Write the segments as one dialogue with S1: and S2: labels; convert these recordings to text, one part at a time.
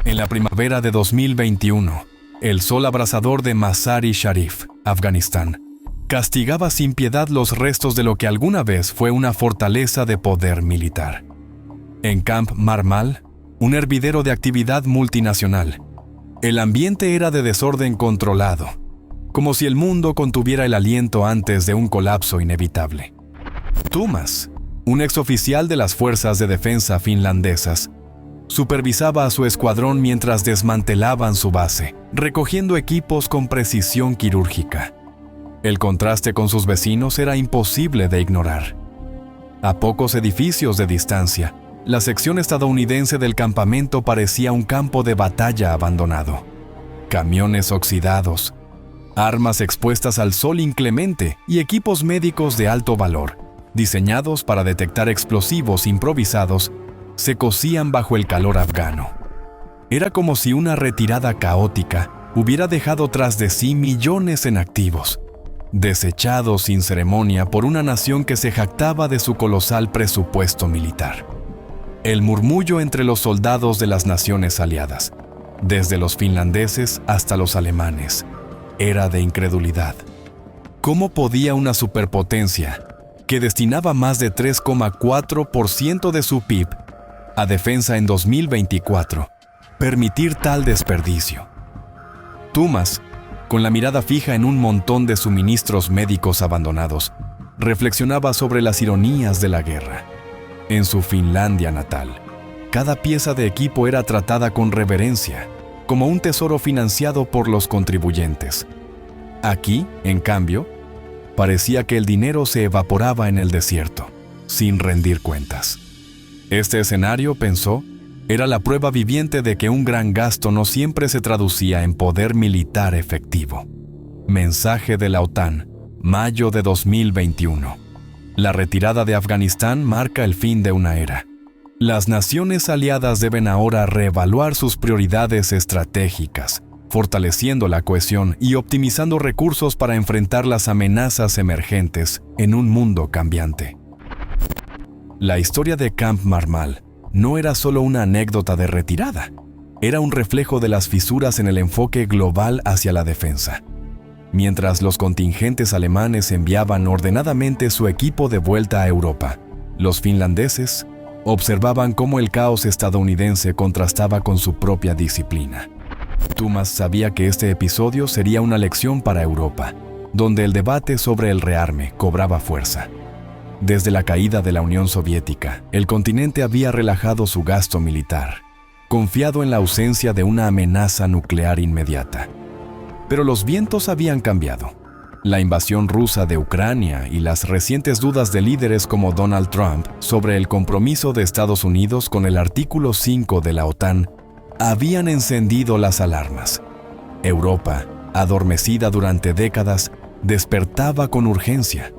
S1: En la primavera de 2021, el sol abrasador de Mazar-i-Sharif, Afganistán, castigaba sin piedad los restos de lo que alguna vez fue una fortaleza de poder militar. En Camp Marmal, un hervidero de actividad multinacional, el ambiente era de desorden controlado, como si el mundo contuviera el aliento antes de un colapso inevitable. Tuomas, un exoficial de las fuerzas de defensa finlandesas, supervisaba a su escuadrón mientras desmantelaban su base, recogiendo equipos con precisión quirúrgica. El contraste con sus vecinos era imposible de ignorar. A pocos edificios de distancia, la sección estadounidense del campamento parecía un campo de batalla abandonado. Camiones oxidados, armas expuestas al sol inclemente y equipos médicos de alto valor, diseñados para detectar explosivos improvisados, se cocían bajo el calor afgano. Era como si una retirada caótica hubiera dejado tras de sí millones en activos, desechados sin ceremonia por una nación que se jactaba de su colosal presupuesto militar. El murmullo entre los soldados de las naciones aliadas, desde los finlandeses hasta los alemanes, era de incredulidad. ¿Cómo podía una superpotencia, que destinaba más de 3,4% de su PIB a defensa en 2024, permitir tal desperdicio? Tuomas, con la mirada fija en un montón de suministros médicos abandonados, reflexionaba sobre las ironías de la guerra. En su Finlandia natal, cada pieza de equipo era tratada con reverencia, como un tesoro financiado por los contribuyentes. Aquí, en cambio, parecía que el dinero se evaporaba en el desierto, sin rendir cuentas. Este escenario, pensó, era la prueba viviente de que un gran gasto no siempre se traducía en poder militar efectivo. Mensaje de la OTAN, mayo de 2021. La retirada de Afganistán marca el fin de una era. Las naciones aliadas deben ahora reevaluar sus prioridades estratégicas, fortaleciendo la cohesión y optimizando recursos para enfrentar las amenazas emergentes en un mundo cambiante. La historia de Camp Marmal no era solo una anécdota de retirada, era un reflejo de las fisuras en el enfoque global hacia la defensa. Mientras los contingentes alemanes enviaban ordenadamente su equipo de vuelta a Europa, los finlandeses observaban cómo el caos estadounidense contrastaba con su propia disciplina. Tuomas sabía que este episodio sería una lección para Europa, donde el debate sobre el rearme cobraba fuerza. Desde la caída de la Unión Soviética, el continente había relajado su gasto militar, confiado en la ausencia de una amenaza nuclear inmediata. Pero los vientos habían cambiado. La invasión rusa de Ucrania y las recientes dudas de líderes como Donald Trump sobre el compromiso de Estados Unidos con el artículo 5 de la OTAN habían encendido las alarmas. Europa, adormecida durante décadas, despertaba con urgencia.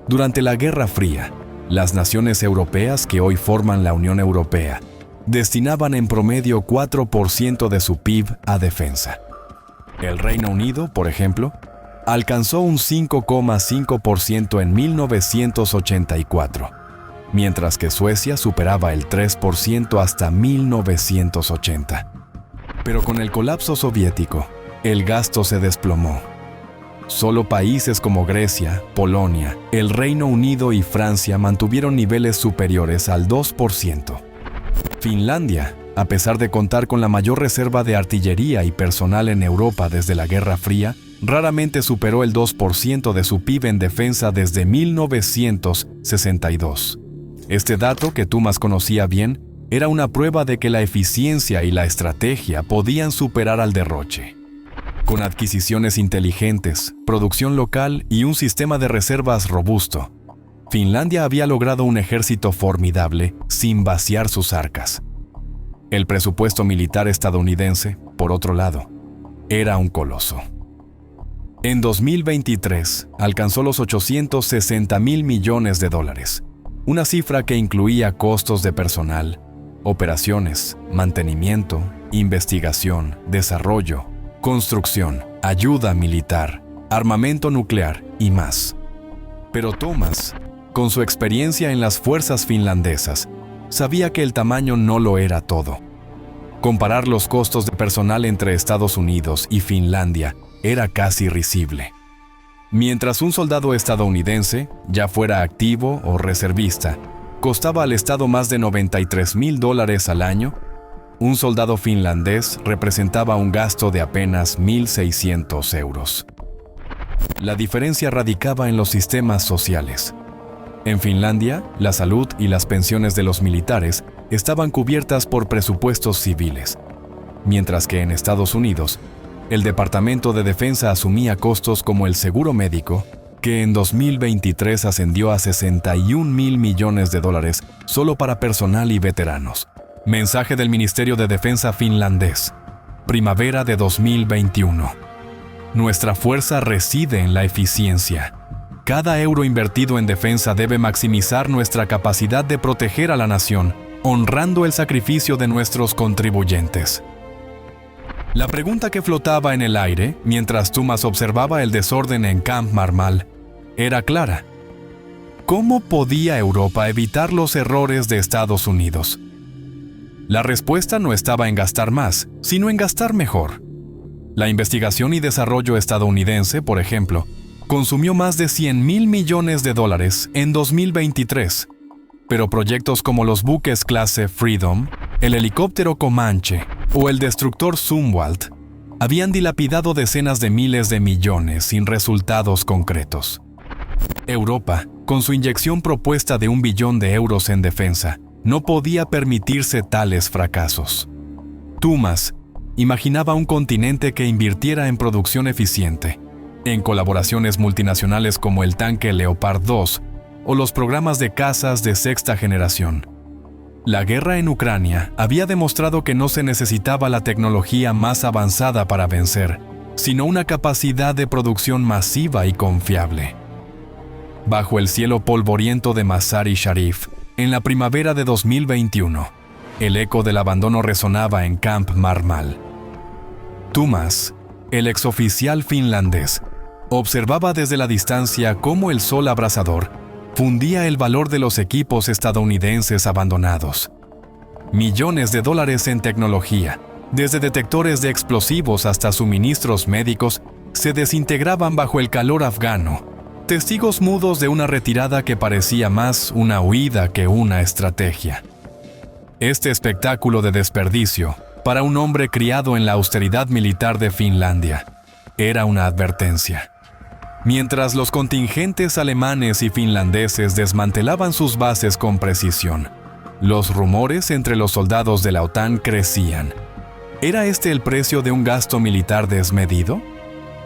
S1: Durante la Guerra Fría, las naciones europeas que hoy forman la Unión Europea destinaban en promedio 4% de su PIB a defensa. El Reino Unido, por ejemplo, alcanzó un 5,5% en 1984, mientras que Suecia superaba el 3% hasta 1980. Pero con el colapso soviético, el gasto se desplomó. Solo países como Grecia, Polonia, el Reino Unido y Francia mantuvieron niveles superiores al 2%. Finlandia, a pesar de contar con la mayor reserva de artillería y personal en Europa desde la Guerra Fría, raramente superó el 2% de su PIB en defensa desde 1962. Este dato, que Tuomas conocía bien, era una prueba de que la eficiencia y la estrategia podían superar al derroche. Con adquisiciones inteligentes, producción local y un sistema de reservas robusto, Finlandia había logrado un ejército formidable sin vaciar sus arcas. El presupuesto militar estadounidense, por otro lado, era un coloso. En 2023 alcanzó los $860,000 millones, una cifra que incluía costos de personal, operaciones, mantenimiento, investigación, desarrollo, construcción, ayuda militar, armamento nuclear y más. Pero Tuomas, con su experiencia en las fuerzas finlandesas, sabía que el tamaño no lo era todo. Comparar los costos de personal entre Estados Unidos y Finlandia era casi risible. Mientras un soldado estadounidense, ya fuera activo o reservista, costaba al Estado más de $93,000 al año, un soldado finlandés representaba un gasto de apenas 1.600 euros. La diferencia radicaba en los sistemas sociales. En Finlandia, la salud y las pensiones de los militares estaban cubiertas por presupuestos civiles, mientras que en Estados Unidos, el Departamento de Defensa asumía costos como el seguro médico, que en 2023 ascendió a $61,000 millones solo para personal y veteranos. Mensaje del Ministerio de Defensa finlandés. Primavera de 2021. Nuestra fuerza reside en la eficiencia. Cada euro invertido en defensa debe maximizar nuestra capacidad de proteger a la nación, honrando el sacrificio de nuestros contribuyentes. La pregunta que flotaba en el aire, mientras Tuomas observaba el desorden en Camp Marmal, era clara. ¿Cómo podía Europa evitar los errores de Estados Unidos? La respuesta no estaba en gastar más, sino en gastar mejor. La investigación y desarrollo estadounidense, por ejemplo, consumió más de $100,000 millones en 2023, pero proyectos como los buques clase Freedom, el helicóptero Comanche o el destructor Zumwalt habían dilapidado decenas de miles de millones sin resultados concretos. Europa, con su inyección propuesta de $1 billón en defensa, no podía permitirse tales fracasos. Tuomas imaginaba un continente que invirtiera en producción eficiente, en colaboraciones multinacionales como el tanque Leopard 2 o los programas de cazas de sexta generación. La guerra en Ucrania había demostrado que no se necesitaba la tecnología más avanzada para vencer, sino una capacidad de producción masiva y confiable. Bajo el cielo polvoriento de Mazar-i-Sharif, en la primavera de 2021, el eco del abandono resonaba en Camp Marmal. Tuomas, el exoficial finlandés, observaba desde la distancia cómo el sol abrasador fundía el valor de los equipos estadounidenses abandonados. Millones de dólares en tecnología, desde detectores de explosivos hasta suministros médicos, se desintegraban bajo el calor afgano, testigos mudos de una retirada que parecía más una huida que una estrategia. Este espectáculo de desperdicio, para un hombre criado en la austeridad militar de Finlandia, era una advertencia. Mientras los contingentes alemanes y finlandeses desmantelaban sus bases con precisión, los rumores entre los soldados de la OTAN crecían. ¿Era este el precio de un gasto militar desmedido?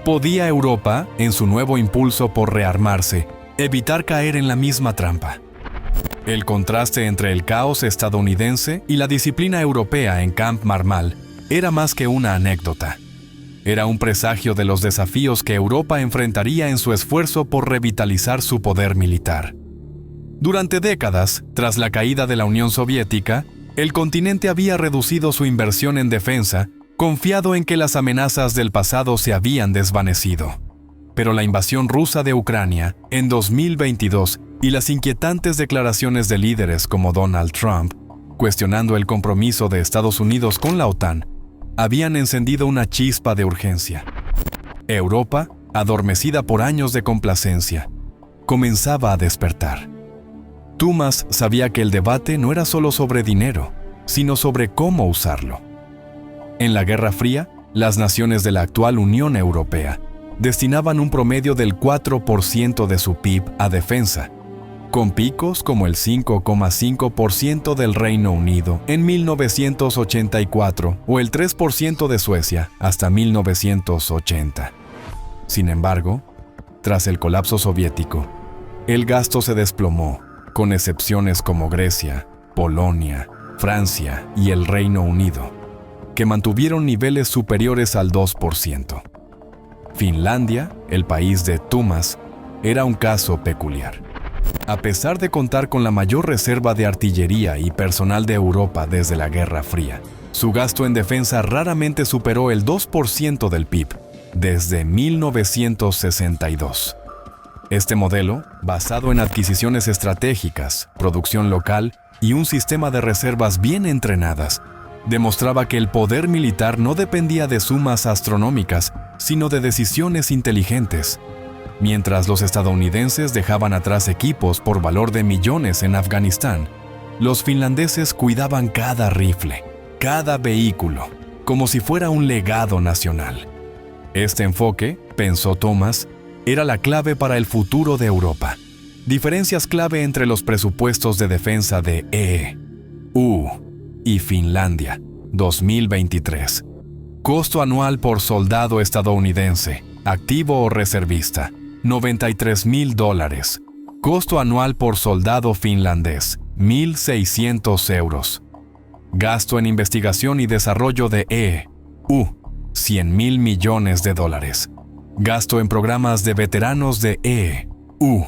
S1: ¿Podía Europa, en su nuevo impulso por rearmarse, evitar caer en la misma trampa? El contraste entre el caos estadounidense y la disciplina europea en Camp Marmal era más que una anécdota. Era un presagio de los desafíos que Europa enfrentaría en su esfuerzo por revitalizar su poder militar. Durante décadas, tras la caída de la Unión Soviética, el continente había reducido su inversión en defensa, confiado en que las amenazas del pasado se habían desvanecido. Pero la invasión rusa de Ucrania en 2022 y las inquietantes declaraciones de líderes como Donald Trump, cuestionando el compromiso de Estados Unidos con la OTAN, habían encendido una chispa de urgencia. Europa, adormecida por años de complacencia, comenzaba a despertar. Tuomas sabía que el debate no era solo sobre dinero, sino sobre cómo usarlo. En la Guerra Fría, las naciones de la actual Unión Europea destinaban un promedio del 4% de su PIB a defensa, con picos como el 5,5% del Reino Unido en 1984 o el 3% de Suecia hasta 1980. Sin embargo, tras el colapso soviético, el gasto se desplomó, con excepciones como Grecia, Polonia, Francia y el Reino Unido, que mantuvieron niveles superiores al 2%. Finlandia, el país de Tuomas, era un caso peculiar. A pesar de contar con la mayor reserva de artillería y personal de Europa desde la Guerra Fría, su gasto en defensa raramente superó el 2% del PIB desde 1962. Este modelo, basado en adquisiciones estratégicas, producción local y un sistema de reservas bien entrenadas, Demostraba que el poder militar no dependía de sumas astronómicas, sino de decisiones inteligentes. Mientras los estadounidenses dejaban atrás equipos por valor de millones en Afganistán, los finlandeses cuidaban cada rifle, cada vehículo, como si fuera un legado nacional. Este enfoque, pensó Thomas, era la clave para el futuro de Europa. Diferencias clave entre los presupuestos de defensa de EU y Finlandia, 2023. Costo anual por soldado estadounidense, activo o reservista, $93,000. Costo anual por soldado finlandés, 1.600 euros. Gasto en investigación y desarrollo de EU, $100,000 millones. Gasto en programas de veteranos de EU,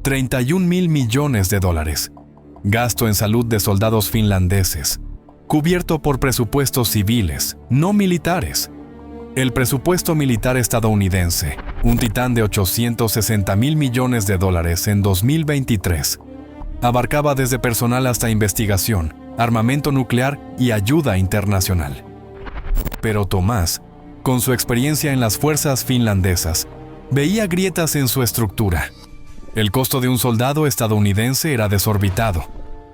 S1: $31,000 millones. Gasto en salud de soldados finlandeses, cubierto por presupuestos civiles, no militares. El presupuesto militar estadounidense, un titán de $860,000 millones en 2023, abarcaba desde personal hasta investigación, armamento nuclear y ayuda internacional. Pero Tomás, con su experiencia en las fuerzas finlandesas, veía grietas en su estructura. El costo de un soldado estadounidense era desorbitado,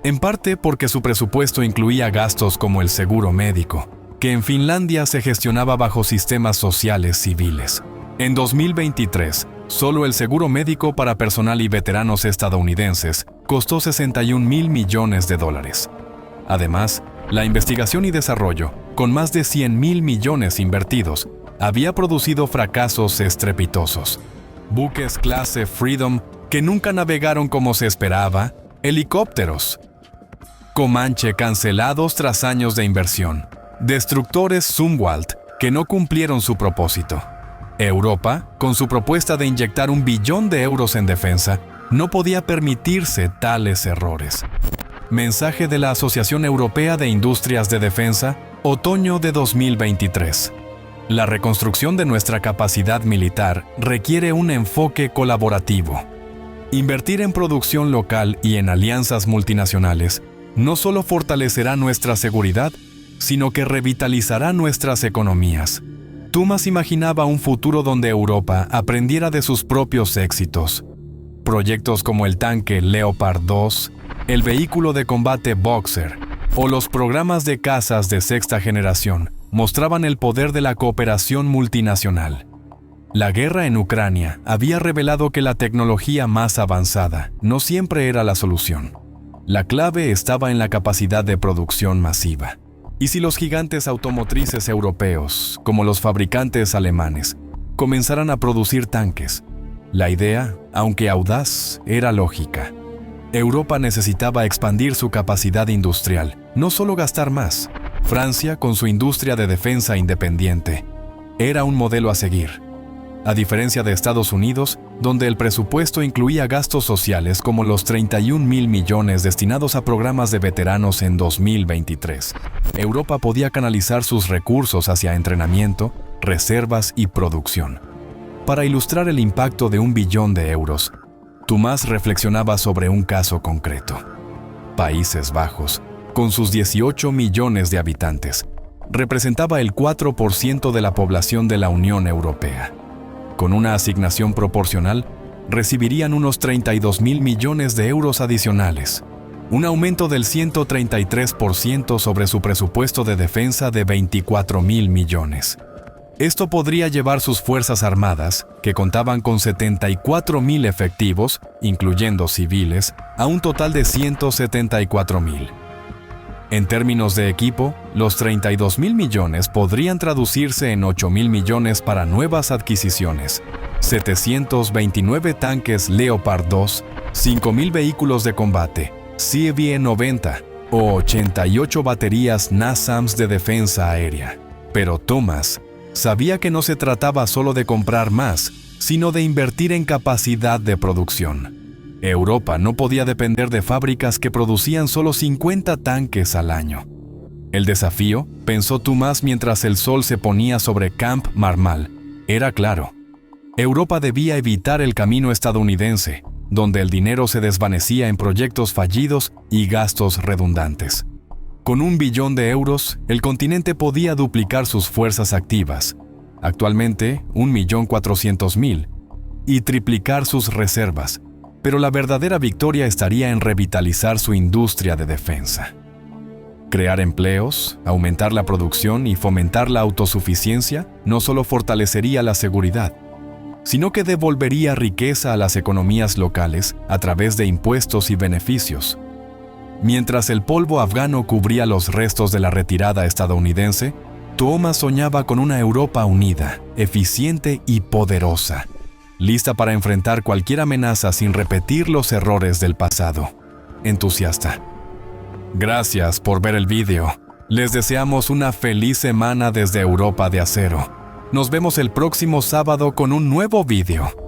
S1: en parte porque su presupuesto incluía gastos como el seguro médico, que en Finlandia se gestionaba bajo sistemas sociales civiles. En 2023, solo el seguro médico para personal y veteranos estadounidenses costó $61,000 millones. Además, la investigación y desarrollo, con más de $100,000 millones invertidos, había producido fracasos estrepitosos. Buques clase Freedom que nunca navegaron como se esperaba, helicópteros Comanche cancelados tras años de inversión, destructores Zumwalt que no cumplieron su propósito. Europa, con su propuesta de inyectar €1 billón en defensa, no podía permitirse tales errores. Mensaje de la Asociación Europea de Industrias de Defensa, otoño de 2023. La reconstrucción de nuestra capacidad militar requiere un enfoque colaborativo. Invertir en producción local y en alianzas multinacionales no solo fortalecerá nuestra seguridad, sino que revitalizará nuestras economías. Thomas imaginaba un futuro donde Europa aprendiera de sus propios éxitos. Proyectos como el tanque Leopard 2, el vehículo de combate Boxer o los programas de cazas de sexta generación mostraban el poder de la cooperación multinacional. La guerra en Ucrania había revelado que la tecnología más avanzada no siempre era la solución. La clave estaba en la capacidad de producción masiva. Y si los gigantes automotrices europeos, como los fabricantes alemanes, comenzaran a producir tanques, la idea, aunque audaz, era lógica. Europa necesitaba expandir su capacidad industrial, no solo gastar más. Francia, con su industria de defensa independiente, era un modelo a seguir. A diferencia de Estados Unidos, donde el presupuesto incluía gastos sociales como los $31,000 millones destinados a programas de veteranos en 2023, Europa podía canalizar sus recursos hacia entrenamiento, reservas y producción. Para ilustrar el impacto de €1 billón, Thomas reflexionaba sobre un caso concreto. Países Bajos, con sus 18 millones de habitantes, representaba el 4% de la población de la Unión Europea. Con una asignación proporcional, recibirían unos $32,000 millones adicionales, un aumento del 133% sobre su presupuesto de defensa de $24,000 millones. Esto podría llevar sus fuerzas armadas, que contaban con 74,000 efectivos, incluyendo civiles, a un total de 174,000. En términos de equipo, los $32,000 millones podrían traducirse en $8,000 millones para nuevas adquisiciones, 729 tanques Leopard 2, 5,000 vehículos de combate, CV-90 o 88 baterías NASAMS de defensa aérea. Pero Thomas sabía que no se trataba solo de comprar más, sino de invertir en capacidad de producción. Europa no podía depender de fábricas que producían solo 50 tanques al año. El desafío, pensó Thomas mientras el sol se ponía sobre Camp Marmal, era claro. Europa debía evitar el camino estadounidense, donde el dinero se desvanecía en proyectos fallidos y gastos redundantes. Con 1 billón de euros, el continente podía duplicar sus fuerzas activas, actualmente 1.400.000, y triplicar sus reservas, pero la verdadera victoria estaría en revitalizar su industria de defensa. Crear empleos, aumentar la producción y fomentar la autosuficiencia no solo fortalecería la seguridad, sino que devolvería riqueza a las economías locales a través de impuestos y beneficios. Mientras el polvo afgano cubría los restos de la retirada estadounidense, Tuomas soñaba con una Europa unida, eficiente y poderosa, lista para enfrentar cualquier amenaza sin repetir los errores del pasado. Entusiasta. Gracias por ver el vídeo. Les deseamos una feliz semana desde Europa de Acero. Nos vemos el próximo sábado con un nuevo vídeo.